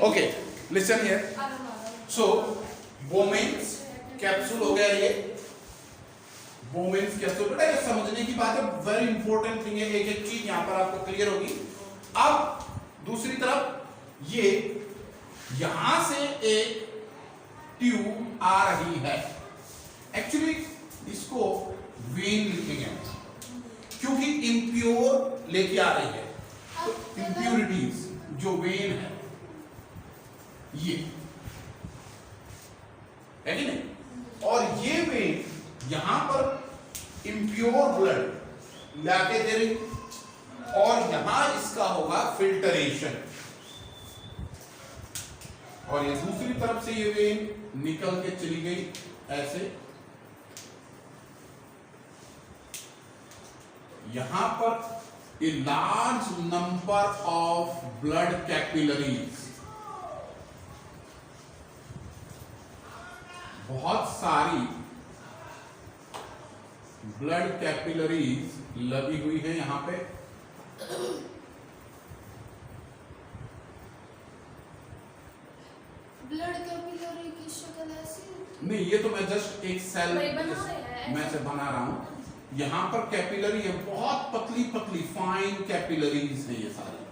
Okay listen here. So Bowman's capsule हो गया ये, बोमेन्स कैप्सूल। बेटा ये समझने की बात है, वेरी इंपॉर्टेंट थिंग है, एक एक चीज यहां पर आपको क्लियर होगी। अब दूसरी तरफ ये यहां से एक ट्यूब आ रही है, एक्चुअली इसको वेन लिखेंगे क्योंकि इम्प्योर लेके आ रही है, तो इम्प्योरिटीज जो वेन है ये है कि नहीं, और ये वेन यहां पर इम्प्योर ब्लड लाके दे रही, और यहां इसका होगा फिल्टरेशन, और ये दूसरी तरफ से ये वेन निकल के चली गई ऐसे, यहां पर a large number of blood capillaries, बहुत सारी ब्लड कैपिलरीज लगी हुई है यहां पे। ब्लड कैपिलरी की शक्ल ऐसी नहीं, ये तो मैं जस्ट एक सेल मैं से बना रहा हूं। यहां पर कैपिलरी है, बहुत पतली पतली फाइन कैपिलरीज है ये सारी,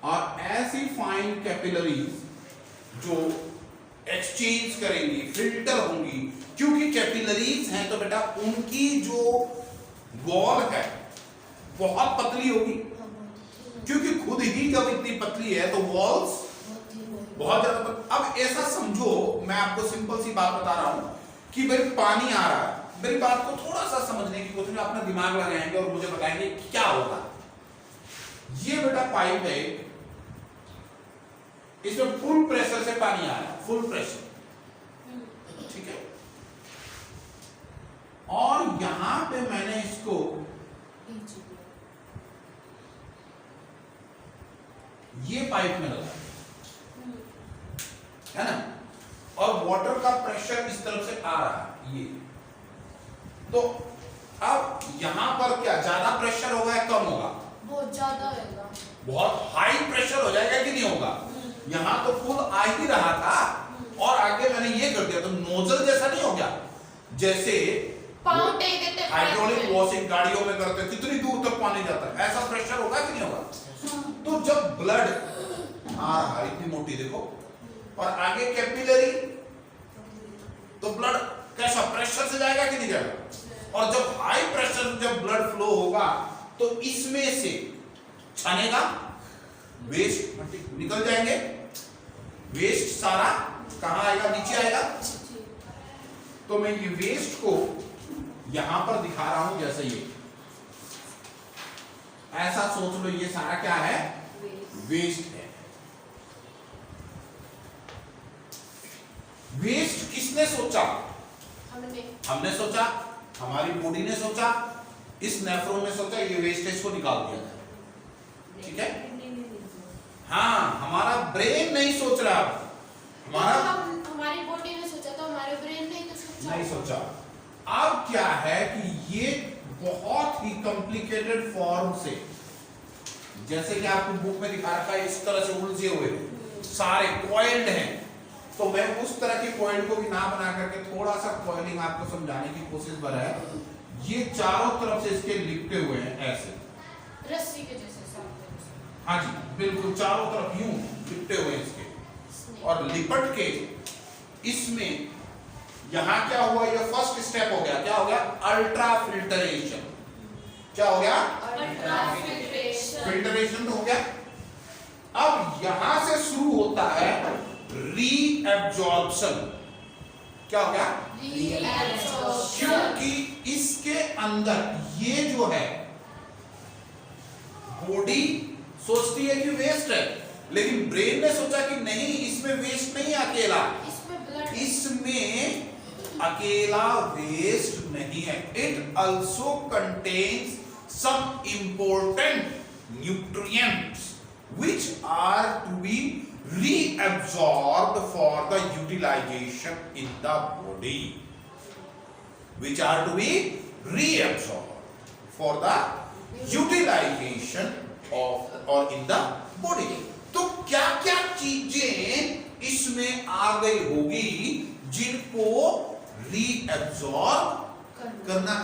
और ऐसी फाइन कैपिलरीज जो एक्सचेंज करेंगी, फिल्टर होंगी, क्योंकि कैपिलरीज हैं तो बेटा उनकी जो वॉल है बहुत पतली होगी, क्योंकि खुद ही जब इतनी पतली है तो वॉल्स बहुत ज्यादा। अब ऐसा समझो, मैं आपको सिंपल सी बात बता रहा हूं कि भाई पानी आ रहा है, मेरी बात को थोड़ा सा समझने की कोशिश, अपना दिमाग लगाएंगे और मुझे बताएंगे क्या होगा। ये बेटा पाइप है, इसमें फुल प्रेशर से पानी आ रहा है, फुल प्रेशर, ठीक है, और यहां पे मैंने इसको ये पाइप में लगा है ना, और वाटर का प्रेशर इस तरफ से आ रहा है ये, तो अब यहां पर क्या ज्यादा प्रेशर होगा या कम होगा? बहुत ज्यादा होगा, बहुत हाई प्रेशर हो जाएगा कि नहीं होगा? यहां तो फुल आ ही रहा था और आगे मैंने ये कर दिया, तो नोजल जैसा नहीं हो गया, जैसे हाइड्रोलिक वॉशिंग गाड़ियों में करते, कितनी दूर तक पानी जाता है, ऐसा प्रेशर होगा कि नहीं होगा? तो जब ब्लड आ रहा है इतनी मोटी देखो, और आगे कैपिलरी, तो ब्लड कैसा प्रेशर से जाएगा कि नहीं जाएगा? और जब हाई प्रेशर जब ब्लड फ्लो होगा तो इसमें से छानेगा, वेस्ट निकल जाएंगे, वेस्ट सारा कहां आएगा? नीचे आएगा। तो मैं ये वेस्ट को यहां पर दिखा रहा हूं, जैसे ये ऐसा सोच लो, ये सारा क्या है? वेस्ट है। वेस्ट किसने सोचा? हमने सोचा, हमारी बॉडी ने सोचा, इस नेफ्रॉन ने सोचा, ये वेस्टेज को निकाल दिया जाए, ठीक है। हाँ, हमारा ब्रेन नहीं सोच रहा, हमारी बॉडी ने सोचा, तो हमारे ब्रेन ने तो सोचा नहीं सोचा। अब क्या है कि ये बहुत ही कॉम्प्लिकेटेड फॉर्म से, जैसे कि आपको बुक में दिखा रखा है, इस तरह से उलझे हुए सारे कॉइल्ड हैं, तो मैं उस तरह के कॉइल को भी ना बना करके थोड़ा सा कॉइलिंग आपको समझाने की कोशिश कर रहा है। ये चारों तरफ से इसके लिपटे हुए हैं ऐसे, रस्सी के जैसे। हाँ जी बिल्कुल, चारों तरफ यूं लिपटे हुए हैं इसके, और लिपट के इसमें यहां क्या हुआ? ये फर्स्ट स्टेप हो गया, क्या हो गया? Ultra filtration. क्या हो गया? Ultra filtration. फिल्टरेशन तो हो गया। अब यहां से शुरू होता है रीएब्जॉर्प्शन। क्या हो गया? रीएब्जॉर्प्शन। क्योंकि इसके अंदर ये जो है बॉडी सोचती है कि वेस्ट है, लेकिन ब्रेन ने सोचा कि नहीं, इसमें वेस्ट नहीं अकेला, इसमें अकेला वेस्ट नहीं है, it also contains some important nutrients which are to be reabsorbed for the utilization in the body, which are to be reabsorbed for the utilization of or in the body. तो क्या क्या चीजें absorb करना।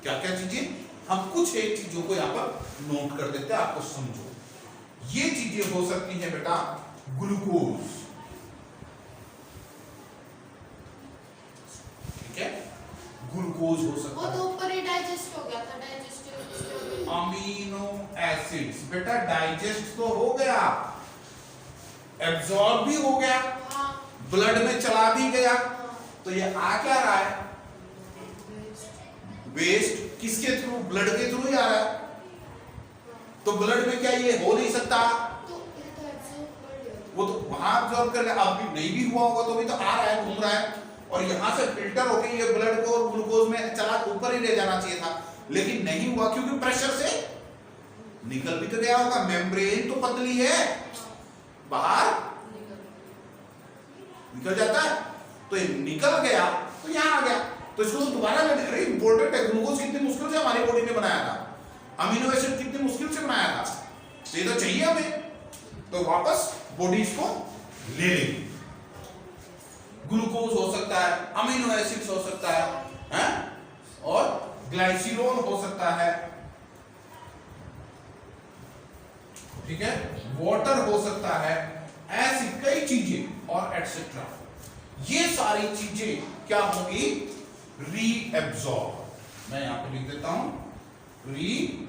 क्या क्या चीजें, हम कुछ एक चीजों को यहां पर नोट कर देते हैं, आपको समझो। ये चीजें हो सकती हैं बेटा ग्लूकोज, ठीक है, ग्लूकोज हो सकता वो है। तो ऊपर ही डाइजेस्ट हो गया था, डाइजेस्टिव अमीनो एसिड्स बेटा डाइजेस्ट तो हो गया, एब्जॉर्ब भी हो गया, हाँ ब्लड में चला भी गया, हाँ तो ये आ क्या रहा है, वेस्ट। किसके थ्रू, ब्लड के थ्रू ही आ रहा है, तो ब्लड में क्या ये हो नहीं सकता, तो ये तो एब्जॉर्ब कर लिया। वो तो वहां एब्जॉर्ब कर लिया, अब भी नहीं भी हुआ होगा तो भी तो आ रहा है, घूम रहा है, और यहां से फिल्टर होकर ये ब्लड को ग्लूकोज में चला, ऊपर ही ले जाना चाहिए था, लेकिन नहीं हुआ क्योंकि प्रेशर से निकल भी तो गया होगा, मेम्ब्रेन तो पतली है, बाहर निकल जाता है, तो ये निकल गया तो यहां आ गया, तो इसको तो दोबारा लेना इंपॉर्टेंट है। ग्लूकोज कितनी मुश्किल से हमारी बॉडी ने बनाया था, अमीनो एसिड कितनी मुश्किल से बनाया था, तो ये तो चाहिए हमें, तो वापस बॉडी इसको ले लेगी। ग्लूकोज हो सकता है, अमीनो एसिड्स हो सकता है, और ग्लाइसिरोल हो सकता है, ठीक है, वाटर हो सकता है, ऐसी कई चीजें और एटसेट्रा। ये सारी चीजें क्या होंगी, रीएब्सॉर्ब। मैं यहां पे लिख देता हूं, रीएब्सॉर्ब,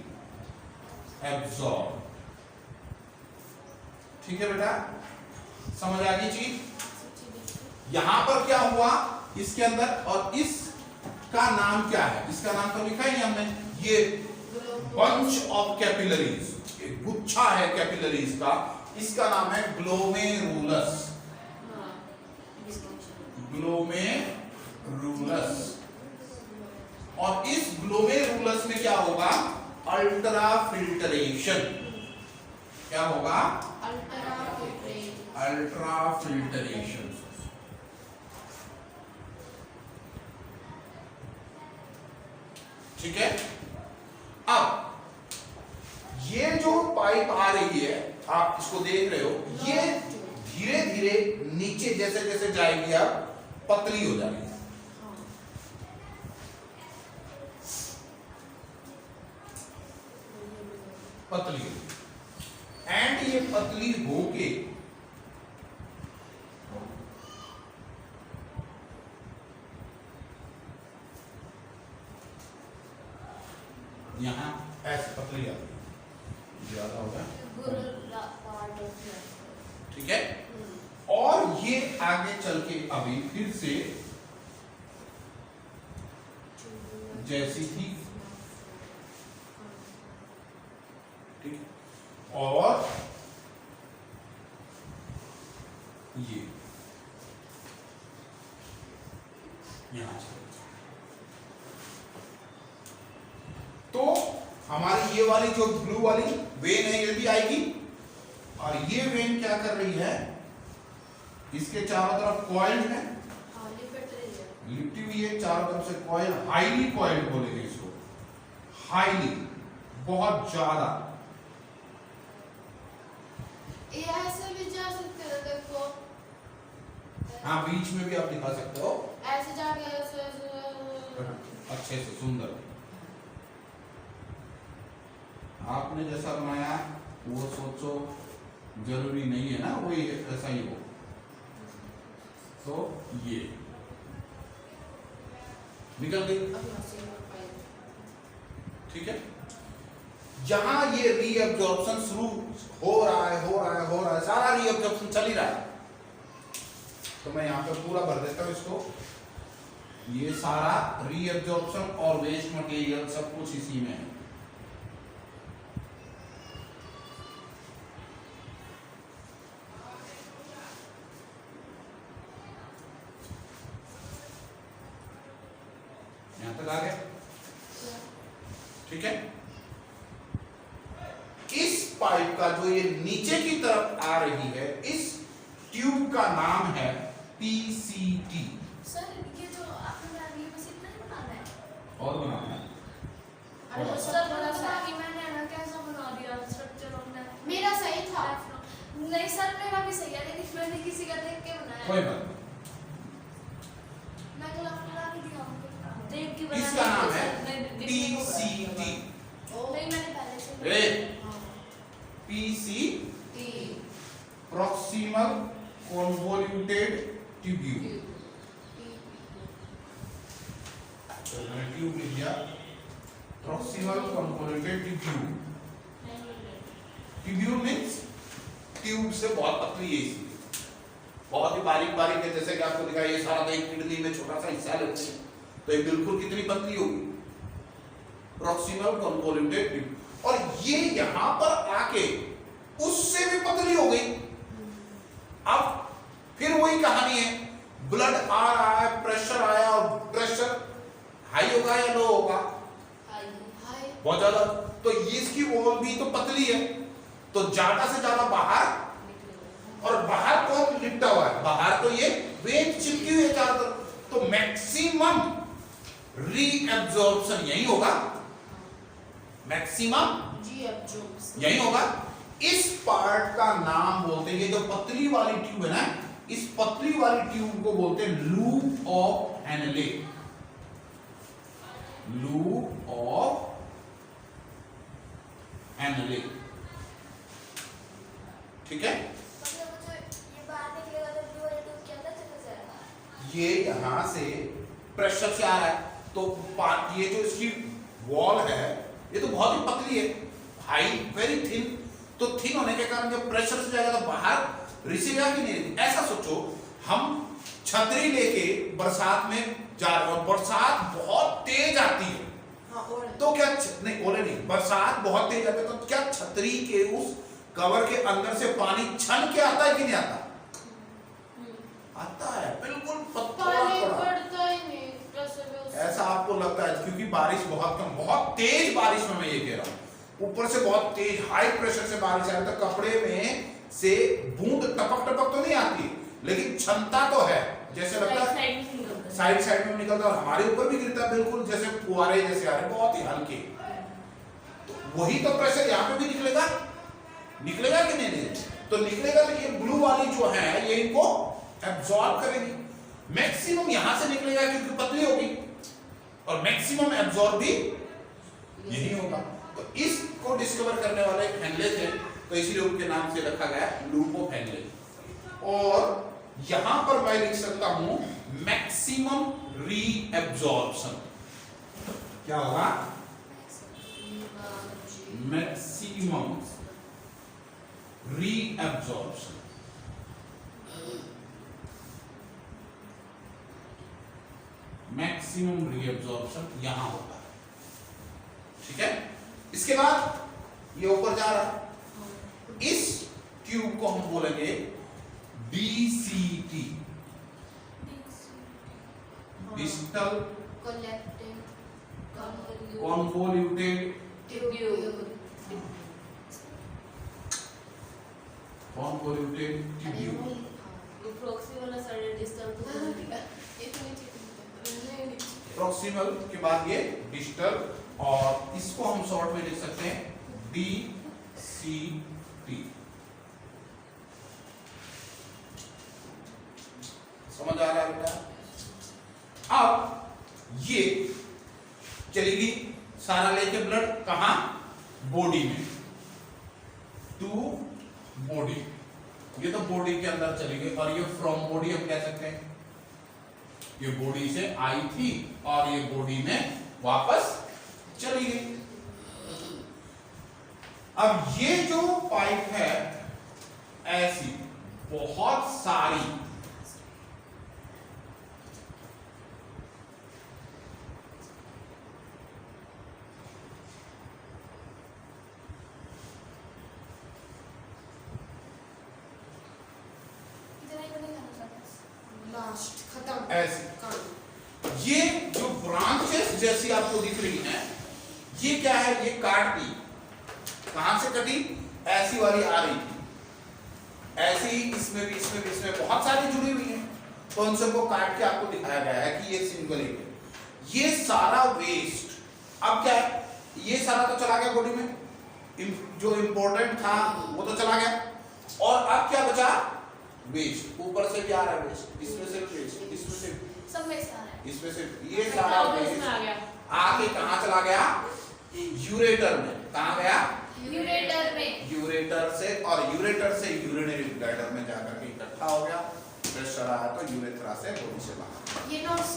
ठीक है बेटा, समझ आ गई चीज। यहां पर क्या हुआ इसके अंदर, और इसका नाम क्या है, इसका नाम तो लिखा ही हमने, ये बंच ऑफ कैपिलरीज, गुच्छा है कैपिलरीज का, इसका नाम है ग्लोमेरुलस, ग्लोमेरुलस। और इस ग्लोमेरुलस में क्या होगा, अल्ट्रा फिल्टरेशन, क्या होगा, अल्ट्रा फिल्टरेशन। ठीक है, अब ये जो पाइप आ रही है, आप इसको देख रहे हो, ये धीरे धीरे नीचे जैसे जैसे जाएगी अब पतली हो जाएगी, पतली होगी, एंड ये पतली होके यहां ऐसे पतली आती है, ज्यादा होगा, ठीक है, और ये आगे चल के अभी फिर से जैसी थी, ठीक, और ये यहां से, तो हमारी ये वाली जो ब्लू वाली वेन है ये भी आएगी, और ये वेन क्या कर रही है, इसके चारों तरफ कॉइल्ड है, लिपटी हुई है चारों तरफ से कॉइल, हाईली कॉइल्ड बोलेंगे इसको, हाईली, बहुत ज्यादा। ऐसे भी जा सकते हो, देखो हाँ, बीच में भी आप दिखा सकते हो, ऐसे जाके ऐसे अच्छे से सुंदर। आपने जैसा बनाया वो सोचो, जरूरी नहीं है ना वही ऐसा ही हो, तो ये निकल गई, ठीक है। जहां ये रीअब्जॉर्प्शन शुरू हो रहा है, सारा रीअब्जॉर्प्शन चल ही रहा है, तो मैं यहां पे पूरा भर देता हूं इसको, ये सारा रीअब्जॉर्प्शन और वेस्ट मटेरियल सब कुछ इसी में है। यहां तक आ गया, ठीक है। इस पाइप का जो ये नीचे की तरफ आ रही है, इस ट्यूब का नाम है पीसीटी। सर ये जो आपने बनाया है बस इतना ही बनाना है, और बनाना है, अरे सर बड़ा सा कि मैंने ना कैसा बना दिया स्ट्रक्चर हमने, मेरा सही था, नहीं सर मेरा भी सही है, लेकिन मैंने किसी का देख के बनाया, कोई बात नहीं। मैं देख के इसका नाम है नहीं, PCT। मैंने पहले से PCT, proximal convoluted tubule। मैंने ट्यूब लिख दिया, proximal convoluted tubule। Tubule means tube से बहुत पतली है, इसलिए बहुत ही बारीक बारीक है। जैसे कि आपको दिखा, ये सारा तो एक किडनी में छोटा सा हिस्सा लेते हैं, तो ये बिल्कुल कितनी पतली होगी, प्रॉक्सिमल कॉन्वोल्यूटेड ट्यूब। और ये यहां पर आके उससे भी पतली हो गई। अब फिर वही कहानी है, ब्लड आ रहा है, प्रेशर आया, और प्रेशर हाई होगा या लो होगा, बहुत ज्यादा, तो ये इसकी वॉल भी तो पतली है, तो ज्यादा से ज्यादा बाहर, और बाहर कौन लिपटा हुआ है, बाहर तो ये वेन चिपकी हुई है चारों तरफ, तो मैक्सिमम रीअब्जॉर्प्शन यही होगा, मैक्सिमम यही होगा। इस पार्ट का नाम बोलते हैं, ये जो पतली वाली ट्यूब है ना, इस पतली वाली ट्यूब को बोलते हैं loop of Henle. Loop of Henle, ठीक है। ये यहां से प्रेशर से आ रहा है, तो ये जो इसकी वॉल है, ये तो बहुत ही पतली है, हाई वेरी थिन, तो थिन होने के कारण जब प्रेशर से जाएगा तो बाहर रिसीव की नहीं। ऐसा सोचो, हम छतरी लेके बरसात में जा रहे हो, बरसात बहुत तेज आती है, तो क्या नहीं, ओले नहीं, बरसात बहुत तेज आती है, तो क्या छतरी के उस कवर के अंदर से पानी छन के आता है कि नहीं आता? आता है, बिल्कुल पतला पड़ता ही नहीं। ऐसा आपको लगता है क्योंकि बारिश बहुत कम, बहुत तेज बारिश में मैं ये कह रहा हूं, ऊपर से बहुत तेज हाई प्रेशर से बारिश आ रही है, तो कपड़े में से बूंद टपक टपक तो नहीं आती, लेकिन क्षमता तो है, जैसे लगता है साइड साइड में निकलता है, हमारे ऊपर भी गिरता है, बिल्कुल जैसे फुहारे जैसे आ रहे, बहुत ही हल्के। तो वही तो प्रेशर यहाँ पे भी निकलेगा, निकलेगा कि नहीं? तो निकलेगा, तो ये ब्लू वाली जो है ये इनको एब्जॉर्ब करेगी। मैक्सिमम यहां से निकलेगा क्योंकि पतली होगी, और मैक्सिमम एब्जॉर्ब भी यही होगा। तो इसको डिस्कवर करने वाले हेनले थे, तो इसीलिए उनके नाम से रखा गया लूप ऑफ हेनले। और यहां पर मैं लिख सकता हूं मैक्सिमम रीअब्जॉर्प्शन। क्या होगा? Maximum reabsorption. मैक्सिमम रीअब्जॉर्प्शन यहां होता है, ठीक है। इसके बाद ये ऊपर जा रहा है, इस ट्यूब को हम बोलेंगे DCT, distal convoluted tubule. Proximal के बाद ये डिस्टल, और इसको हम शॉर्ट में लिख सकते हैं DCT। समझ आ रहा है बेटा? अब ये चलेगी सारा लेके ब्लड कहां? बॉडी में, टू बॉडी, ये तो बॉडी के अंदर चलेगी, और ये फ्रॉम बॉडी हम कह सकते हैं, ये बॉडी से आई थी और ये बॉडी में वापस चली गई। अब ये जो पाइप है ऐसी बहुत सारी ऐसी, ये जो ब्रांचेस जैसी आपको दिख रही हैं, ये क्या है? ये काट दी, कहां से कटी? ऐसी वाली आ रही थी, ऐसी इसमें भी, इसमें भी, इसमें बहुत सारी जुड़ी हुई हैं, तो उन सबको काट के आपको दिखाया गया है कि ये सिंगल है। ये सारा वेस्ट अब क्या है? ये सारा तो चला गया बॉडी में, जो इंपॉर्टेंट था वो तो चला गया, और अब क्या बचा? वेस्ट, ऊपर से भी आ रहा है वेस्ट, इसमें से वेस्ट, इसमें से, सब में से आ रहा है। इसमें से ये सारा उसमें आ गया। आके कहाँ चला गया? यूरेटर में। कहाँ गया? यूरेटर में। यूरेटर से, और यूरेटर से यूरिनरी ब्लैडर में जाकर के इकट्ठा हो गया, प्रेशर आया तो यूरेथ्रा से बॉडी से बाहर। ये नोट्स